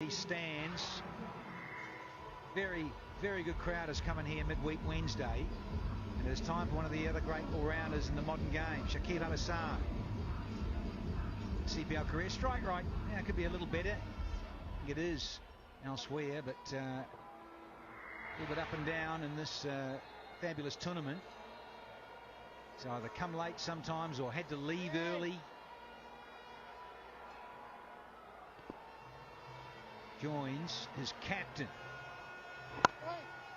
These stands, very good crowd has come in here midweek Wednesday, and it's time for one of the other great all-rounders in the modern game, Shakib Al Hasan. CPL career, strike right, yeah, it could be a little better. I think it is elsewhere, but a little bit up and down in this fabulous tournament. He's either come late sometimes or had to leave early. Joins his captain,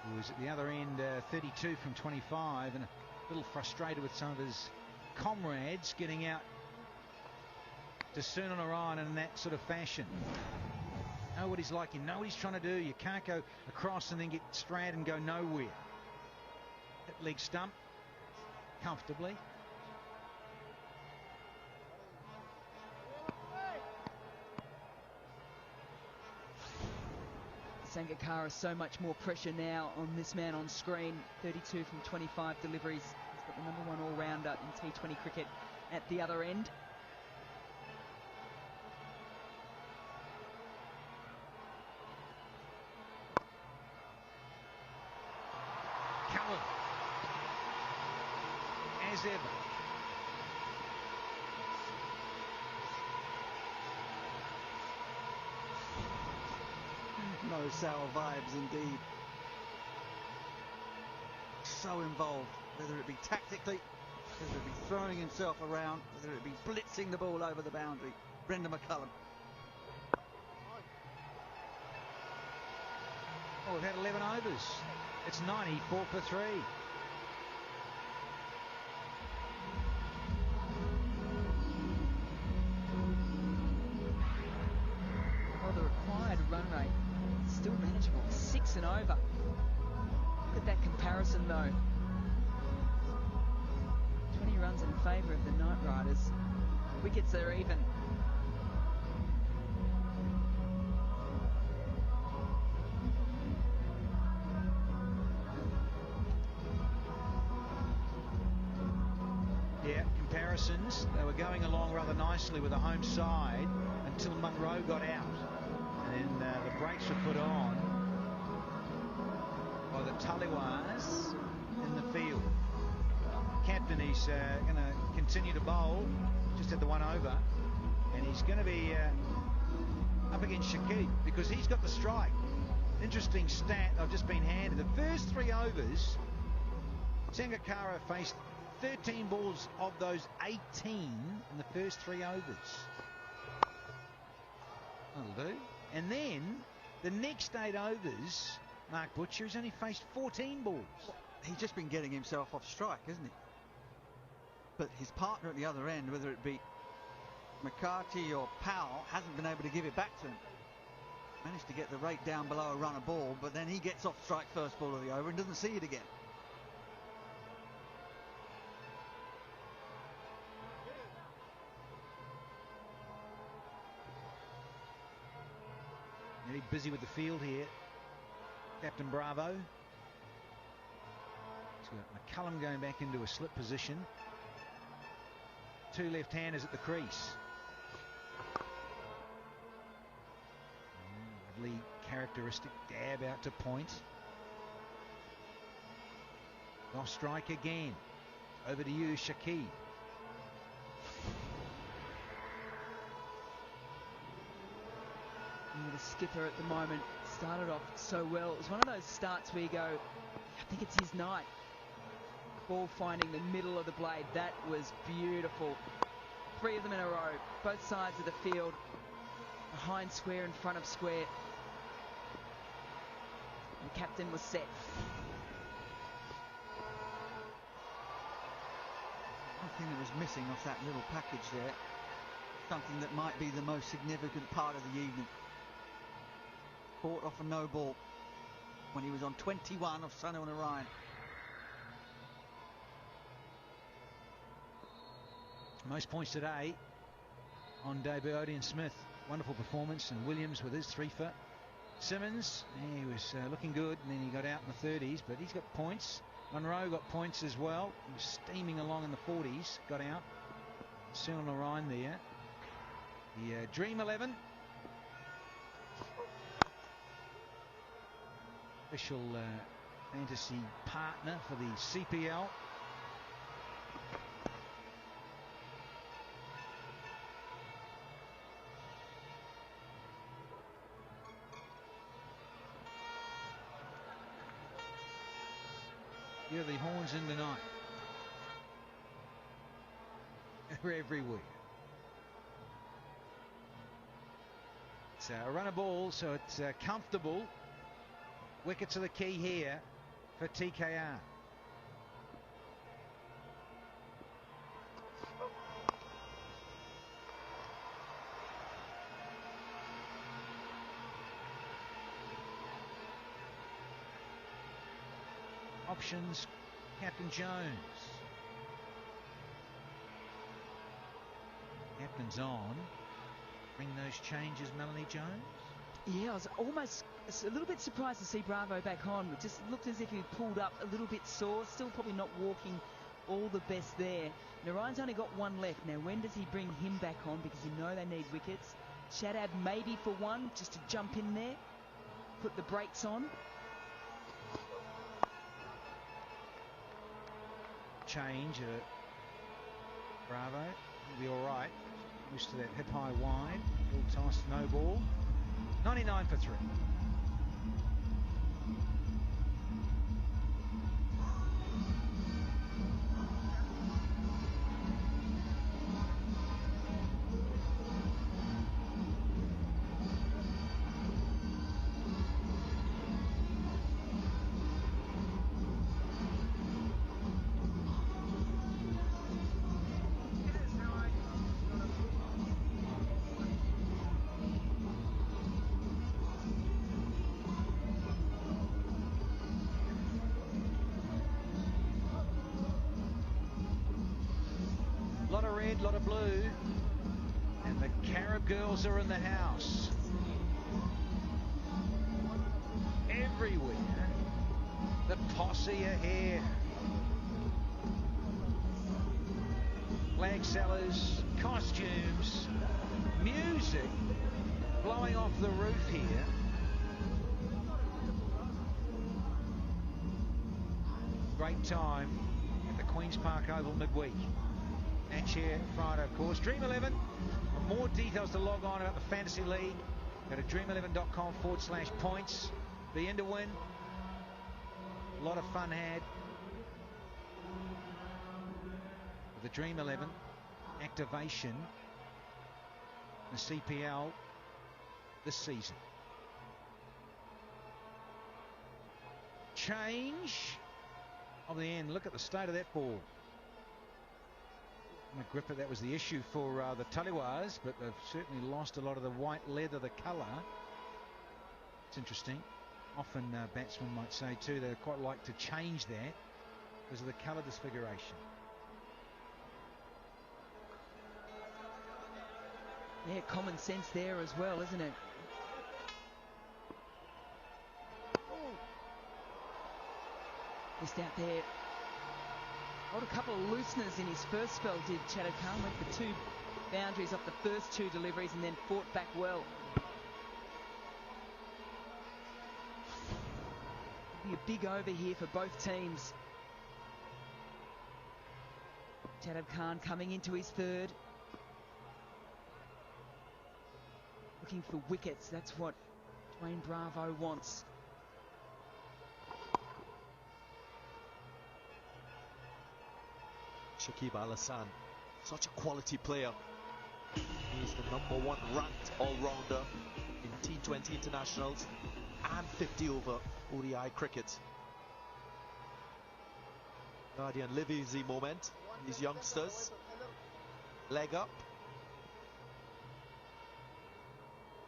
who was at the other end, 32 from 25, and a little frustrated with some of his comrades getting out to soon on Orion in that sort of fashion. Know what he's like, you know what he's trying to do. You can't go across and then get straight and go nowhere. Hit leg stump comfortably. Sangakkara, so much more pressure now on this man on screen. 32 from 25 deliveries. He's got the #1 all-rounder in T20 cricket at the other end. Cullen, as ever. No sour vibes indeed. So involved, whether it be tactically, whether it be throwing himself around, whether it be blitzing the ball over the boundary. Brendan McCullum. Oh, we've had 11 overs. It's 94 for 3. Well, the required run rate still manageable, 6 and over. Look at that comparison though. 20 runs in favour of the Knight Riders. Wickets are even. Yeah, comparisons. They were going along rather nicely with the home side until Munro got out. And then the brakes were put on by the Taliwars in the field. Captain, he's going to continue to bowl. Just had the 1 over. And he's going to be up against Shakib because he's got the strike. Interesting stat I've just been handed. The first 3 overs, Sangakkara faced 13 balls of those 18 in the first 3 overs. That'll do. And then the next 8 overs, Mark Butcher has only faced 14 balls. He's just been getting himself off strike, isn't he? But his partner at the other end, whether it be McCarthy or Powell, hasn't been able to give it back to him. Managed to get the rate down below a run a ball, but then he gets off strike first ball of the over and doesn't see it again. Really busy with the field here, Captain Bravo. He's got McCullum going back into a slip position. 2 left-handers at the crease. Lovely characteristic dab out to point. Off strike again. Over to you, Shakib. The skipper at the moment started off so well. It was one of those starts where you go, I think it's his night. Ball finding the middle of the blade. That was beautiful. 3 of them in a row. Both sides of the field. Behind square, in front of square. The captain was set. One thing that was missing off that little package there, something that might be the most significant part of the evening. Caught off a no ball when he was on 21 of Sun on Orion. Most points today on debut, Odean Smith. Wonderful performance, and Williams with his 3 for. Simmons, he was looking good, and then he got out in the 30s, but he's got points. Munro got points as well. He was steaming along in the 40s, got out. Soon on Orion there. The Dream 11. Official fantasy partner for the CPL. Yeah, the horns in tonight. They're everywhere. It's a runner ball, so it's comfortable. Wickets are the key here for TKR. Options, Captain Jones. Captain's on. Bring those changes, Melanie Jones. Yeah, I was almost a little bit surprised to see Bravo back on. It just looked as if he pulled up a little bit sore. Still probably not walking all the best there. Narayan's only got one left. Now, when does he bring him back on? Because you know they need wickets. Shadab maybe for one, just to jump in there. Put the brakes on. Change at Bravo. He'll be all right. Used to that hip high wide. Little toss, no ball. 99 for 3. Lot of red, lot of blue, and the Carib girls are in the house. Everywhere, the posse are here. Flag sellers, costumes, music blowing off the roof here. Great time at the Queen's Park Oval midweek. Match here Friday, of course. Dream 11. For more details to log on about the Fantasy League, go to dream11.com/points. Be in to win. A lot of fun had. The Dream 11 activation, the CPL this season. Change of the end. Look at the state of that ball. Gripper, that was the issue for the Taliwars, but they've certainly lost a lot of the white leather, the colour. It's interesting. Often batsmen might say too they quite like to change that because of the colour disfiguration. Yeah, common sense there as well, isn't it? Missed out there. Got a couple of looseners in his first spell, did Shakib Khan. Went for 2 boundaries off the first 2 deliveries and then fought back well. Be a big over here for both teams. Shakib Khan coming into his third. Looking for wickets, that's what Dwayne Bravo wants. Shakib Al Hasan, such a quality player. He's the #1 ranked all-rounder in T20 internationals and 50 over ODI cricket. Guardian live easy moment. These youngsters, leg up.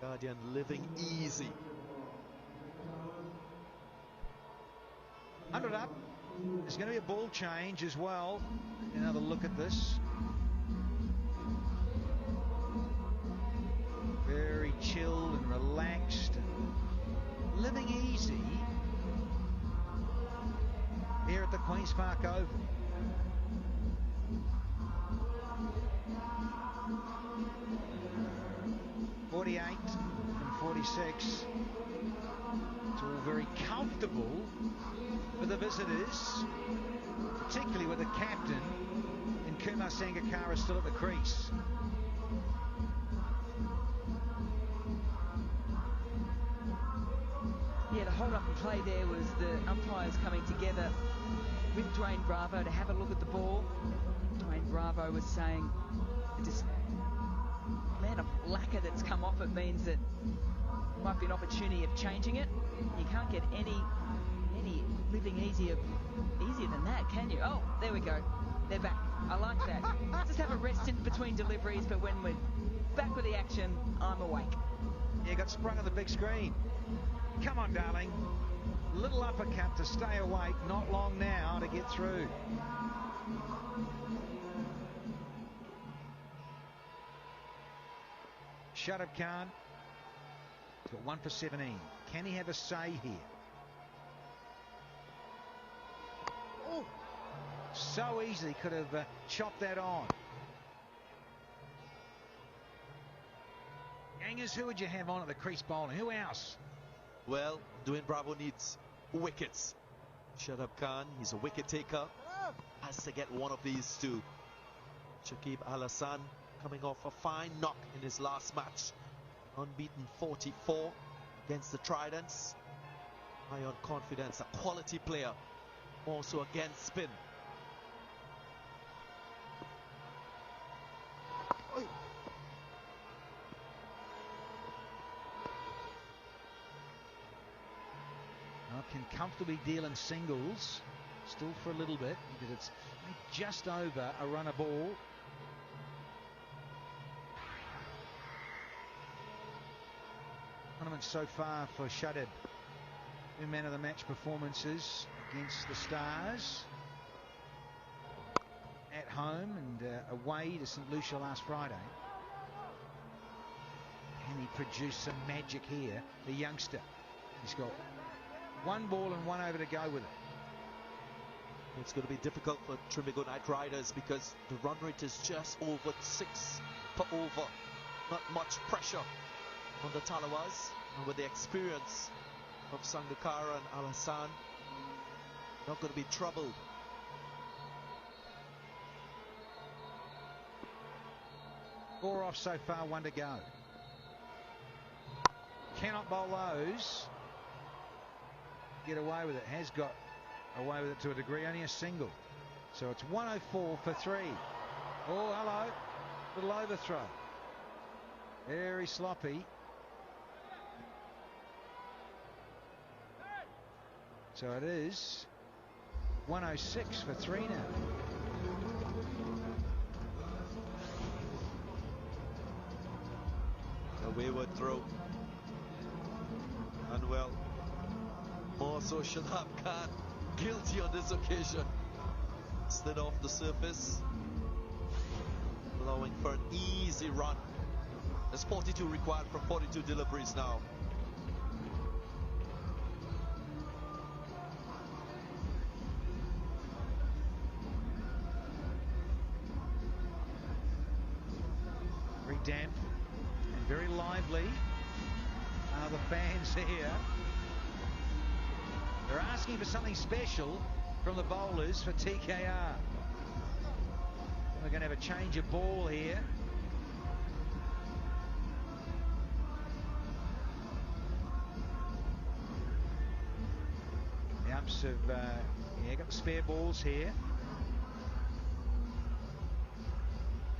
Guardian living easy. 100 up. There's going to be a ball change as well. Another look at this. Very chilled and relaxed and living easy here at the Queen's Park Oval. '48 and 46. It's all very comfortable for the visitors, particularly with the captain and Kumar Sangakkara still at the crease. Yeah, the hold up and play there was the umpires coming together with Dwayne Bravo to have a look at the ball. Dwayne Bravo was saying the amount of lacquer that's come off it means that there might be an opportunity of changing it. You can't get any living easier than that, can you? Oh, there we go. They're back. I like that. Just have a rest in between deliveries, but when we're back with the action, I'm awake. Yeah, got sprung on the big screen. Come on, darling. Little uppercut to stay awake. Not long now to get through. Shakib Khan. He's got 1 for 17. Can he have a say here? Oh, so easily could have chopped that on. Gangers, who would you have on at the crease bowling? Who else? Well, Dwayne Bravo needs wickets. Shakib Khan, he's a wicket taker. Has to get one of these two. Shakib Al Hasan coming off a fine knock in his last match. Unbeaten 44 against the Tridents. High on confidence, a quality player. Also against spin. Can comfortably deal in singles, still for a little bit, because it's just over a run a ball. Tournament so far for Shakib. 2 man of the match performances against the Stars at home and away to St Lucia last Friday. Can he produce some magic here, the youngster? He's got 1 ball and 1 over to go with it. It's going to be difficult for Trinbago Knight Riders because the run rate is just over 6 per over. Not much pressure on the Talawas, and with the experience of Sangakkara and Al Hasan, not going to be troubled. Four off so far, 1 to go. Cannot bowl those. Get away with it. Has got away with it to a degree. Only a single. So it's 104 for 3. Oh, hello. Little overthrow. Very sloppy. So it is 106 for 3 now. A wayward throw. And well, more so Shakib Khan guilty on this occasion. Slid off the surface, allowing for an easy run. There's 42 required from 42 deliveries now. Very damp and very lively are the fans here. They're asking for something special from the bowlers for TKR. We're going to have a change of ball here. The umps have got the spare balls here.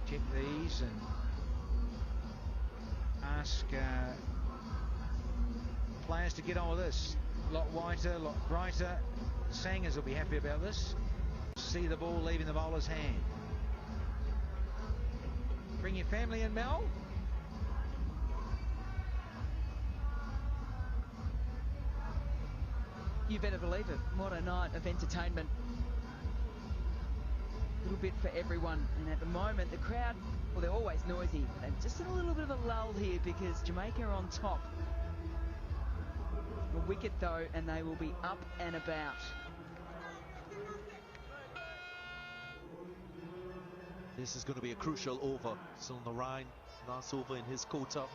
Check these and ask players to get on with this. A lot whiter, a lot brighter. The Sangers will be happy about this. See the ball leaving the bowler's hand. Bring your family in, Mel. You better believe it. What a night of entertainment. A little bit for everyone. And at the moment, the crowd, well, they're always noisy. They're just in a little bit of a lull here because Jamaica are on top. A wicket though, and they will be up and about. This is going to be a crucial over. So Narayan, last over in his quota,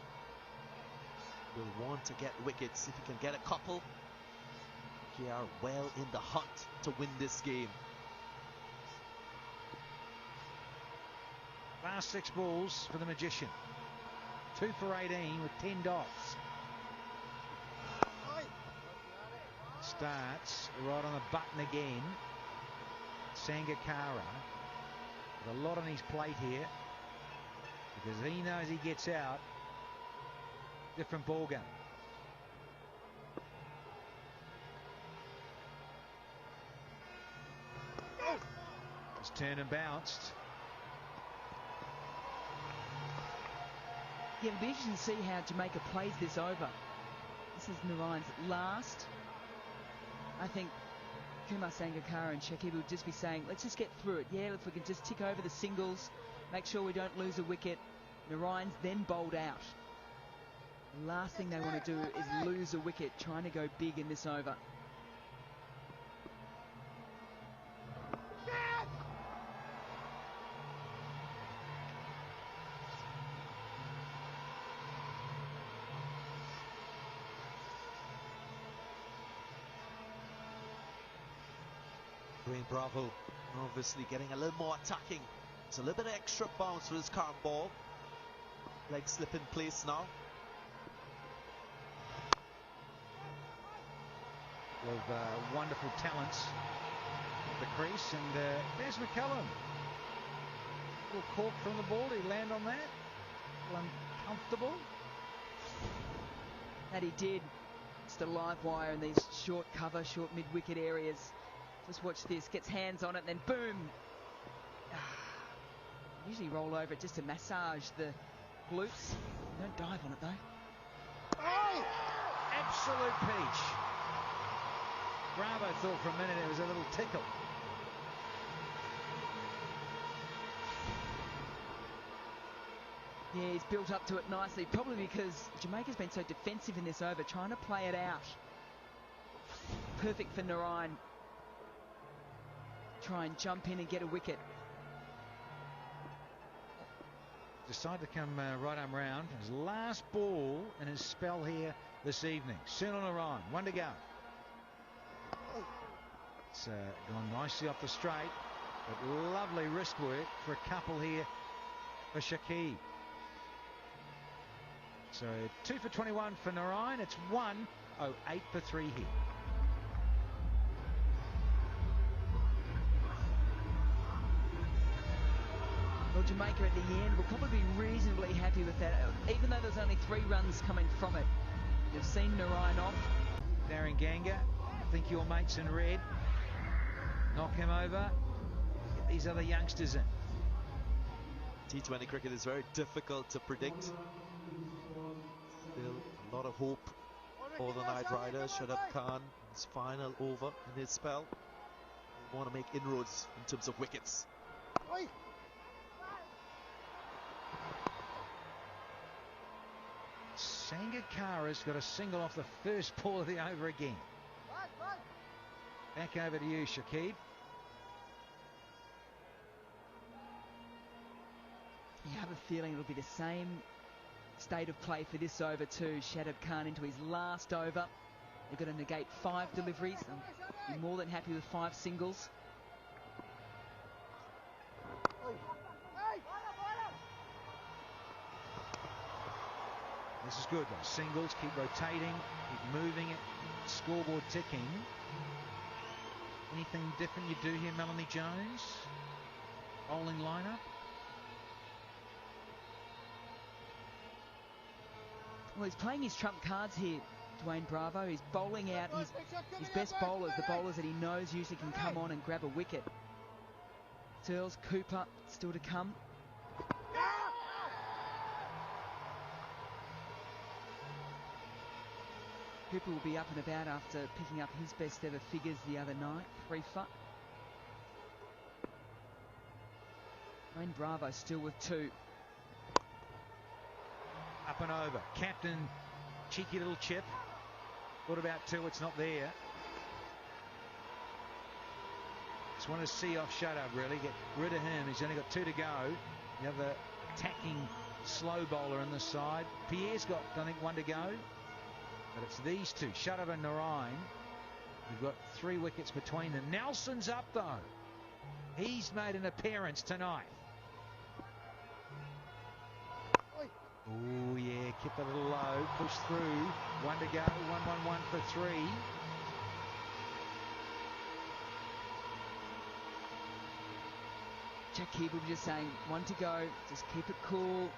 will want to get wickets. If he can get a couple, KKR well in the hunt to win this game. Last 6 balls for the Magician. 2 for 18 with 10 dots. Starts right on the button again. Sangakkara with a lot on his plate here, because he knows he gets out. Different ball game. Just turned and bounced. Yeah, it'll be interesting to see how Jamaica plays this over. This is Narayan's last. I think Kumar Sangakkara and Shakib will just be saying, let's just get through it. Yeah, if we can just tick over the singles, make sure we don't lose a wicket. Narayan's then bowled out. The last thing they want to do is lose a wicket, trying to go big in this over. Bravo obviously getting a little more attacking. It's a little bit of extra bounce with his current ball. Leg slip in place now. Of wonderful talents at the crease, and there's McCullum. Little cork from the ball. Did he land on that? A little uncomfortable. That he did. It's the live wire in these short cover, short mid-wicket areas. Just watch this, gets hands on it, then boom! Usually roll over it just to massage the glutes. Don't dive on it though. Oh! Absolute peach. Bravo thought for a minute it was a little tickle. Yeah, he's built up to it nicely, probably because Jamaica's been so defensive in this over, trying to play it out. Perfect for Narayan. Try and jump in and get a wicket. Decided to come right arm round for his last ball in his spell here this evening. Sunil Narayan, 1 to go. It's gone nicely off the straight, but lovely wrist work for a couple here for Shakib. So 2 for 21 for Narayan. It's 108 for 3 here. Well, Jamaica at the end will probably be reasonably happy with that, even though there's only 3 runs coming from it. You've seen Narayan off. Darren Ganga, I think your mates in red. Knock him over. Get these other youngsters in. T20 cricket is very difficult to predict. Still a lot of hope for the Night Riders. Shakib Khan, his final over in his spell. We want to make inroads in terms of wickets. Sangakkara's got a single off the first ball of the over again. Back over to you, Shakib. You have a feeling it'll be the same state of play for this over too. Shakib Khan into his last over. They've got to negate 5 deliveries. They'll be more than happy with 5 singles. This is good though. Singles, keep rotating, keep moving it, scoreboard ticking. Anything different you do here, Melanie Jones? Bowling lineup? Well, he's playing his trump cards here, Dwayne Bravo. He's bowling out his best bowlers, the bowlers that he knows usually can come on and grab a wicket. Searles, Cooper, still to come. Cooper will be up and about after picking up his best ever figures the other night, 3 for. Dwayne Bravo still with 2. Up and over. Captain, cheeky little chip. What about 2? It's not there. Just want to see off Shut-Up, really. Get rid of him. He's only got 2 to go. The other attacking slow bowler on the side. Pierre's got, I think, 1 to go. But it's these 2, Shut-Up and Narayan. We've got 3 wickets between them. Nelson's up though. He's made an appearance tonight. Oh yeah, kept a little low, push through. 1 to go, 1-1-1 for 3. Shakib was just saying, 1 to go, just keep it cool.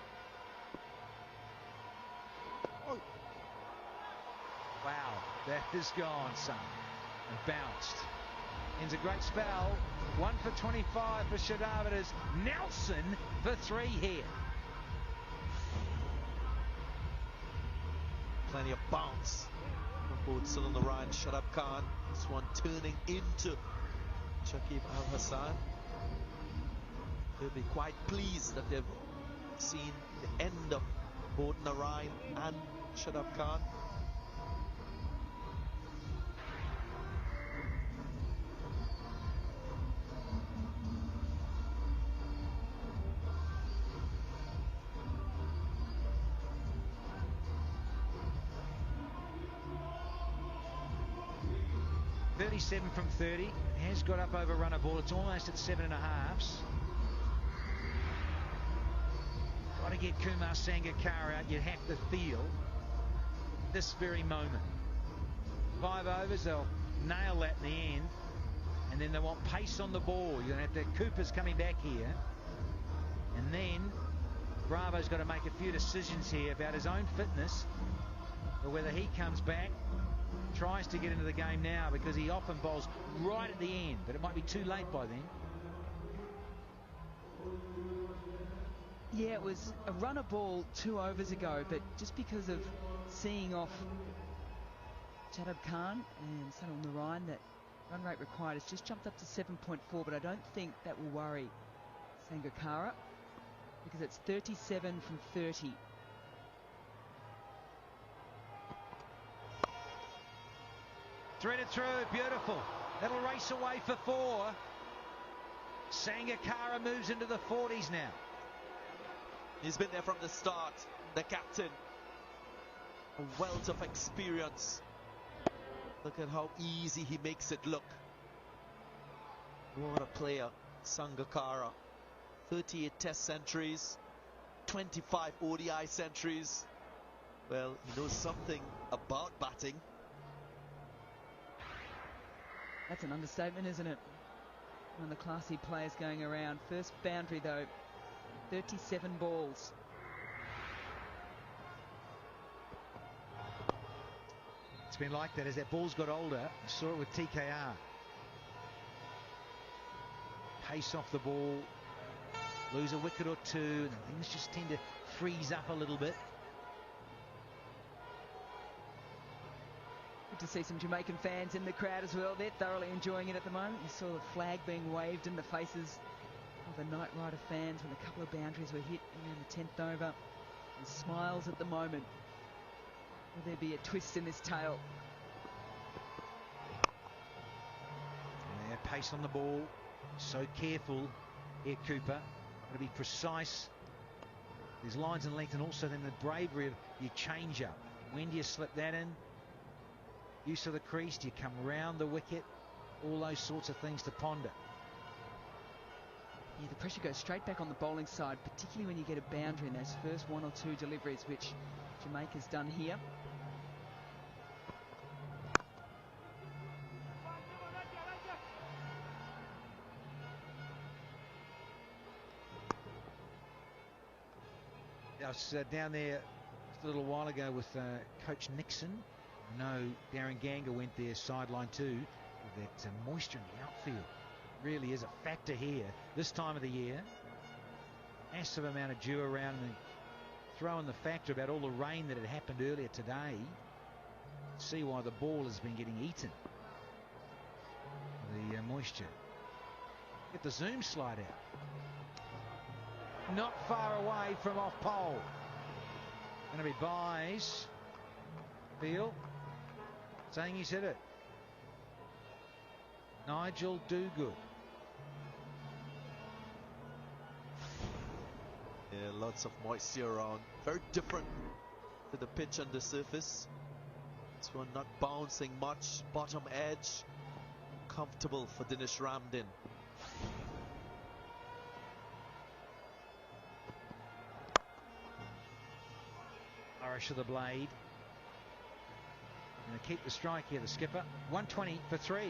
Wow, that is gone, son, and bounced. Ends a great spell. 1 for 25 for Shadab. It is Nelson for 3 here. Plenty of bounce from both Sunil Narine and Shakib Khan. This one turning into Shakib Al Hasan. They'll be quite pleased that they've seen the end of both Narine and Shakib Khan. From 30, has got up over runner ball. It's almost at 7.5. Got to get Kumar Sangakkara out. You have to feel this very moment. 5 overs, they'll nail that in the end, and then they want pace on the ball. You're going to have Cooper's coming back here, and then Bravo's got to make a few decisions here about his own fitness, or whether he comes back. Tries to get into the game now because he often bowls right at the end, but it might be too late by then. Yeah, it was a runner ball 2 overs ago, but just because of seeing off Shakib Khan and Sunil Narine, that run rate required has just jumped up to 7.4, but I don't think that will worry Sangakkara because it's 37 from 30. Threaded through, beautiful. That'll race away for 4. Sangakkara moves into the 40s now. He's been there from the start, the captain. A wealth of experience. Look at how easy he makes it look. What a player, Sangakkara. 38 test centuries, 25 ODI centuries. Well, he knows something about batting. That's an understatement, isn't it? One of the classy players going around. First boundary, though. 37 balls. It's been like that as that ball's got older. You saw it with TKR. Pace off the ball. Lose a wicket or 2. And things just tend to freeze up a little bit. Good to see some Jamaican fans in the crowd as well. They're thoroughly enjoying it at the moment. You saw the flag being waved in the faces of the Knight Rider fans when a couple of boundaries were hit around the 10th over. And smiles at the moment. Will there be a twist in this tale? Yeah, pace on the ball. So careful here, Cooper. Got to be precise. There's lines and length, and also then the bravery of your change up. When do you slip that in? Use of the crease, do you come round the wicket? All those sorts of things to ponder. Yeah, the pressure goes straight back on the bowling side, particularly when you get a boundary in those first 1 or 2 deliveries, which Jamaica's done here. I was down there just a little while ago with Coach Nixon. I know Darren Ganga went there sideline too. That moisture in the outfield really is a factor here this time of the year. Massive amount of dew around, and throw in the factor about all the rain that had happened earlier today. See why the ball has been getting eaten. The moisture. Get the zoom slide out. Not far away from off pole. Going to be buys. Beale saying he's hit it. Nigel Dogood. Yeah, lots of moisture around. Very different to the pitch on the surface. This one not bouncing much, bottom edge. Comfortable for Dinesh Ramdin. Flourish of the blade. Going to keep the strike here, the skipper. 120 for 3.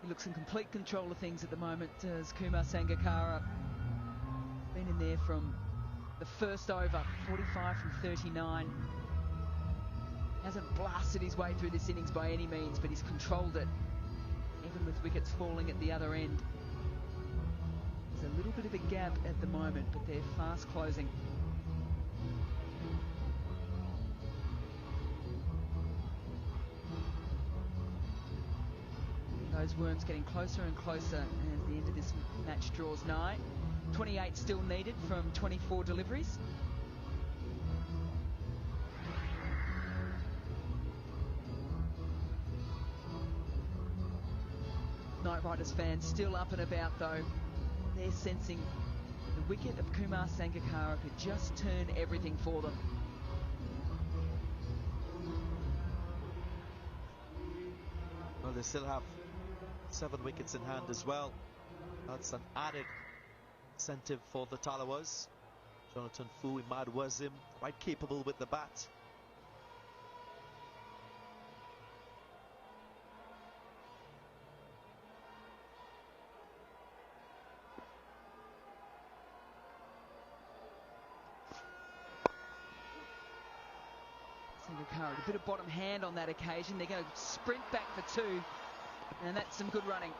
He looks in complete control of things at the moment as Kumar Sangakkara. Been in there from the first over, 45 from 39. Hasn't blasted his way through this innings by any means, but he's controlled it, even with wickets falling at the other end. There's a little bit of a gap at the moment, but they're fast closing. Those worms getting closer and closer as the end of this match draws nigh. 28 still needed from 24 deliveries. Knight Riders fans still up and about though. They're sensing the wicket of Kumar Sangakkara could just turn everything for them. Well, they still have 7 wickets in hand as well. That's an added incentive for the Talawas. Jonathan Fu, Imad Wazim, quite capable with the bat. Sangakkara, a bit of bottom hand on that occasion. They're going to sprint back for 2, and that's some good running.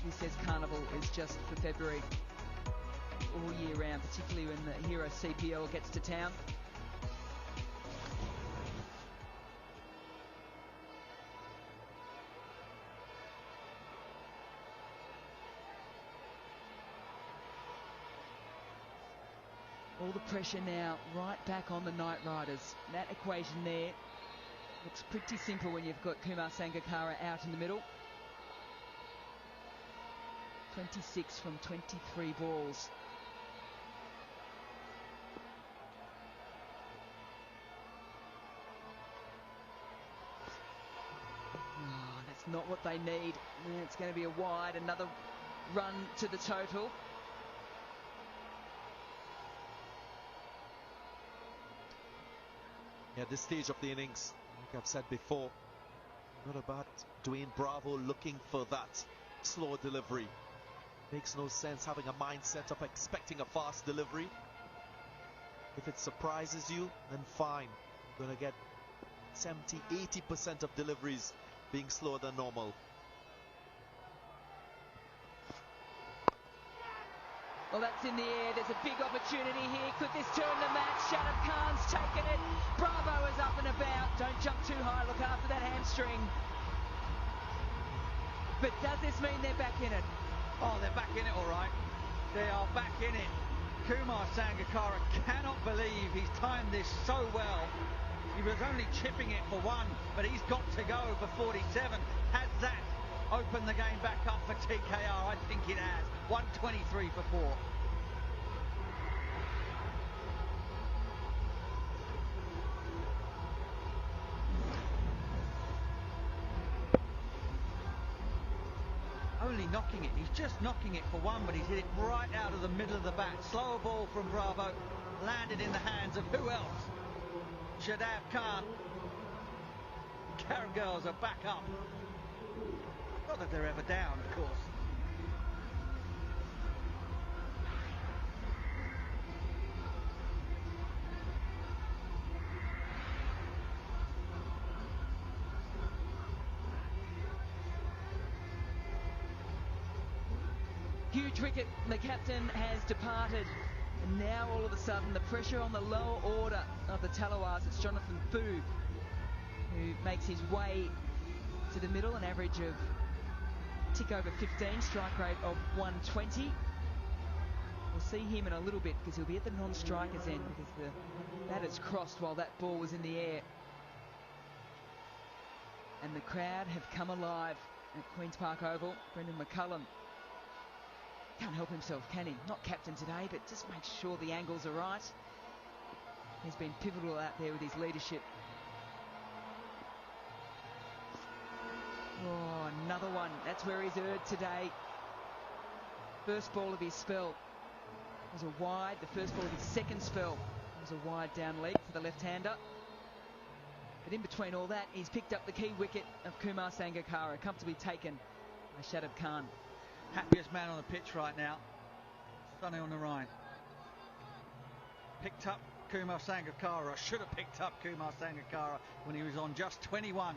He says Carnival is just for February, all year round, particularly when the hero CPL gets to town. All the pressure now right back on the Knight Riders. That equation there looks pretty simple when you've got Kumar Sangakkara out in the middle. 26 from 23 balls. Oh, that's not what they need. And it's going to be a wide, another run to the total. At this stage of the innings, like I've said before, not about Dwayne Bravo looking for that slow delivery. Makes no sense having a mindset of expecting a fast delivery. If it surprises you, then fine. You're going to get 70-80% of deliveries being slower than normal. Well, that's in the air. There's a big opportunity here. Could this turn the match? Shakib Khan's taken it. Bravo is up and about. Don't jump too high. Look after that hamstring. But does this mean they're back in it? Oh, they're back in it all right. They are back in it. Kumar Sangakkara cannot believe he's timed this so well. He was only chipping it for 1, but he's got to go for 47. Has that opened the game back up for TKR? I think it has. 123 for 4. Only knocking it. He's just knocking it for 1, but he's hit it right out of the middle of the bat. Slower ball from Bravo. Landed in the hands of who else? Shakib Khan. Karen girls are back up. Not that they're ever down, of course. Huge wicket. The captain has departed. And now all of a sudden the pressure on the lower order of the Talawas. It's Jonathan Fu who makes his way to the middle, an average of tick over 15, strike rate of 120. We'll see him in a little bit because he'll be at the non-striker's end because the batter's crossed while that ball was in the air. And the crowd have come alive at Queen's Park Oval. Brendan McCullum can't help himself, can he? Not captain today, but just make sure the angles are right. He's been pivotal out there with his leadership. Oh, another one. That's where he's erred today. First ball of his spell was a wide. The first ball of his second spell was a wide down leg for the left-hander. But in between all that, he's picked up the key wicket of Kumar Sangakkara, comfortably taken by Shakib Khan. Happiest man on the pitch right now. Sunny on the Rhine. Picked up Kumar Sangakkara, should have picked up Kumar Sangakkara when he was on just 21.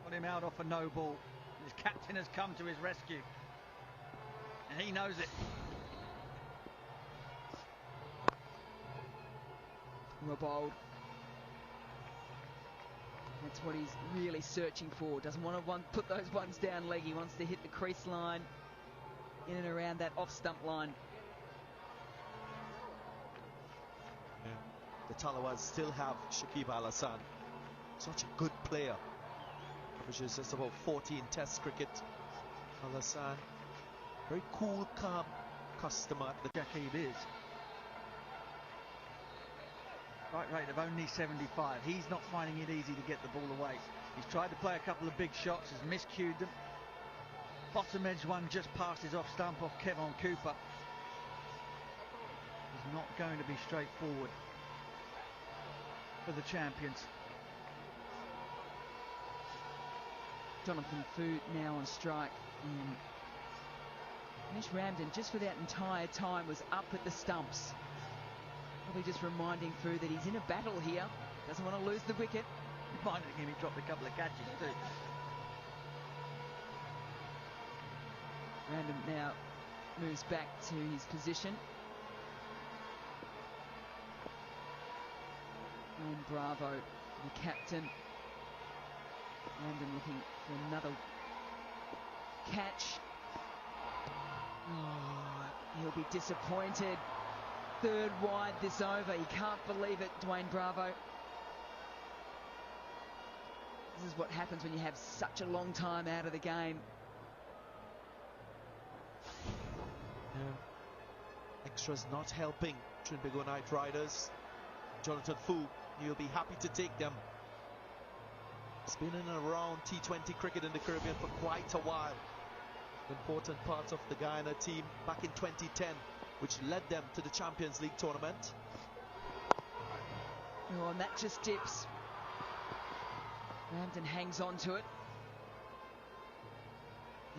Got him out off a no ball. His captain has come to his rescue. And he knows it. Well bowled. That's what he's really searching for. Doesn't want to put those ones down leg. He wants to hit the crease line, in and around that off-stump line. Yeah. The Talawas still have Shakib Al Hasan. Such a good player. Averages just about 14 test cricket. Al Hasan, very cool, calm customer. Shakib is. Right rate of only 75. He's not finding it easy to get the ball away. He's tried to play a couple of big shots, has miscued them. Bottom edge one just past his off stump off Kevon Cooper. Is not going to be straightforward for the champions. Jonathan Fu now on strike. And Anish Ramden, just for that entire time, was up at the stumps. Probably just reminding Fu that he's in a battle here. Doesn't want to lose the wicket. Reminding him he dropped a couple of catches too. Ramden now moves back to his position. And Bravo, the captain. Ramden looking for another catch. Oh, he'll be disappointed. Third wide this over. He can't believe it, Dwayne Bravo. This is what happens when you have such a long time out of the game. Yeah. Extras not helping Trinbago Knight Riders. Jonathan Fu, you'll be happy to take them. It's been in and around T20 cricket in the Caribbean for quite a while. Important part of the Guyana team back in 2010, which led them to the Champions League tournament. Oh, and that just dips. Ramden hangs on to it.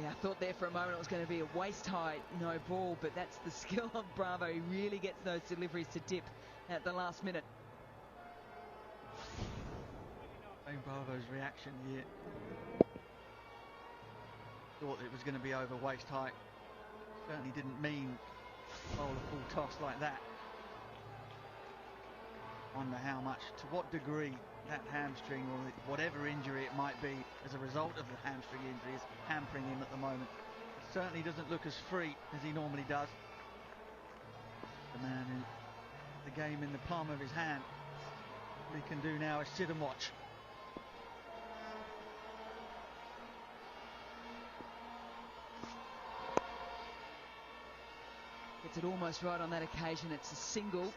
Yeah, I thought there for a moment it was going to be a waist-high no ball, but that's the skill of Bravo. He really gets those deliveries to dip at the last minute. Bravo's reaction here. Thought it was going to be over waist height. Certainly didn't mean bowl a full toss like that. Wonder how much, to what degree that hamstring or whatever injury it might be as a result of the hamstring injury is hampering him at the moment. He certainly doesn't look as free as he normally does. The man who had the game in the palm of his hand. All he can do now is sit and watch. Gets it almost right on that occasion. It's a single.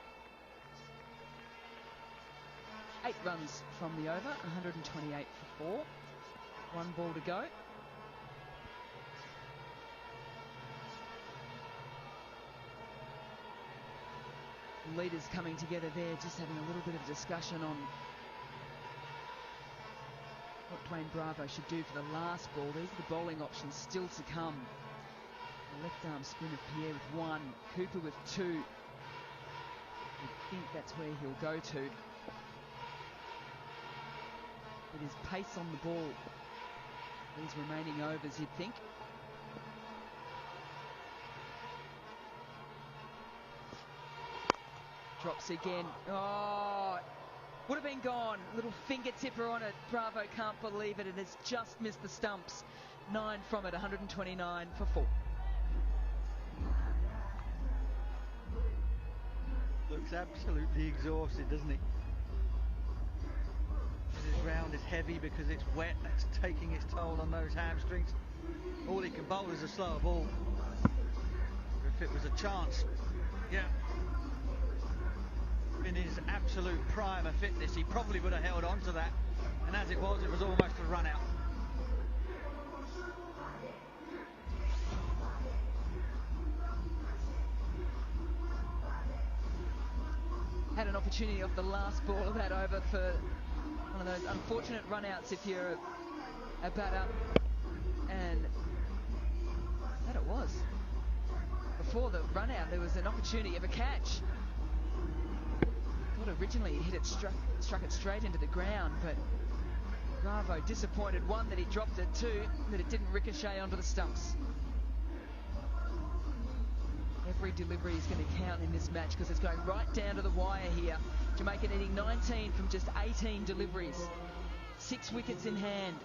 8 runs from the over, 128 for 4. 1 ball to go. Leaders coming together there, just having a little bit of discussion on what Dwayne Bravo should do for the last ball. These are the bowling options still to come. The left arm spin of Pierre with 1, Cooper with 2. I think that's where he'll go to. With his pace on the ball, these remaining overs, you'd think. Drops again. Oh, would have been gone. Little finger tipper on it. Bravo can't believe it. It has just missed the stumps. 9 from it, 129 for 4. looks absolutely exhausted, doesn't he? His round is heavy because it's wet. That's taking its toll on those hamstrings. All he can bowl is a slower ball. If it was a chance, yeah, in his absolute prime of fitness, he probably would have held on to that. And as it was almost a run out. Had an opportunity off the last ball of that over for one of those unfortunate run-outs if you're a batter, and that it was. Before the run-out, there was an opportunity of a catch. Thought originally he hit it, struck it straight into the ground, but Bravo disappointed, one, that he dropped it, two, that it didn't ricochet onto the stumps. Every delivery is going to count in this match because it's going right down to the wire here. Jamaica needing 19 from just 18 deliveries. 6 wickets in hand.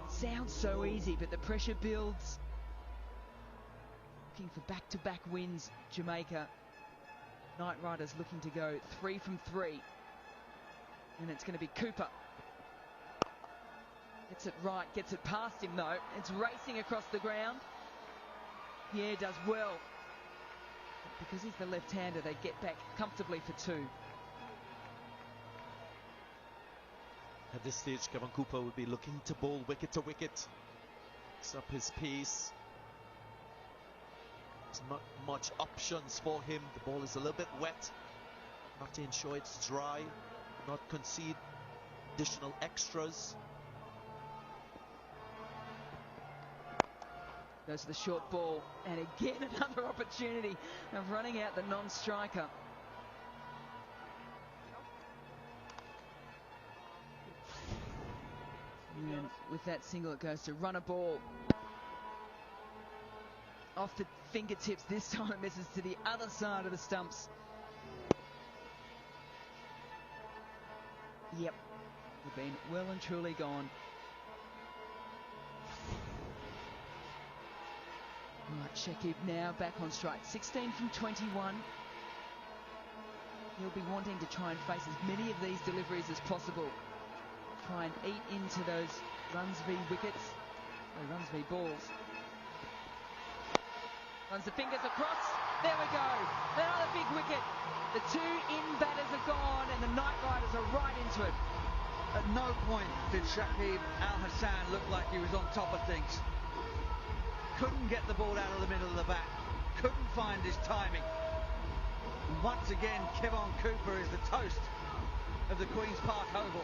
Sounds so easy, but the pressure builds. Looking for back-to-back wins, Jamaica. Knight Riders looking to go 3 from 3. And it's going to be Cooper. Gets it right, gets it past him though. It's racing across the ground. Yeah, does well. Because he's the left-hander, they get back comfortably for 2. At this stage, Kevin Cooper would be looking to bowl wicket to wicket. Picks up his pace. There's not much options for him. The ball is a little bit wet. Have to ensure it's dry. Not concede additional extras. Goes to the short ball, and again another opportunity of running out the non-striker. And with that single, it goes to run a ball. Off the fingertips, this time it misses to the other side of the stumps. Yep, we've been well and truly gone. Right, Shakib now back on strike. 16 from 21. He'll be wanting to try and face as many of these deliveries as possible. Try and eat into those runs v wickets, or runs v balls. Runs the fingers across. There we go. Another big wicket. The 2 in batters are gone, and the Knight Riders are right into it. At no point did Shakib Al Hasan look like he was on top of things. Couldn't get the ball out of the middle of the bat. Couldn't find his timing. And once again, Kevin Cooper is the toast of the Queen's Park Oval.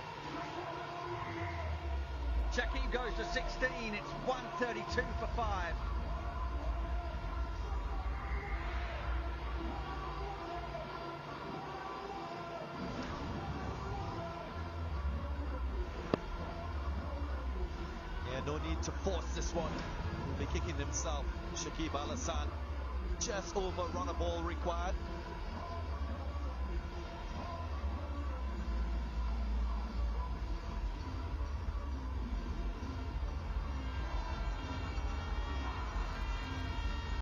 Shakib goes to 16. It's 132 for 5. Yeah, no need to force this one. He'll be kicking himself. Shakib Al Hasan just over run a ball required.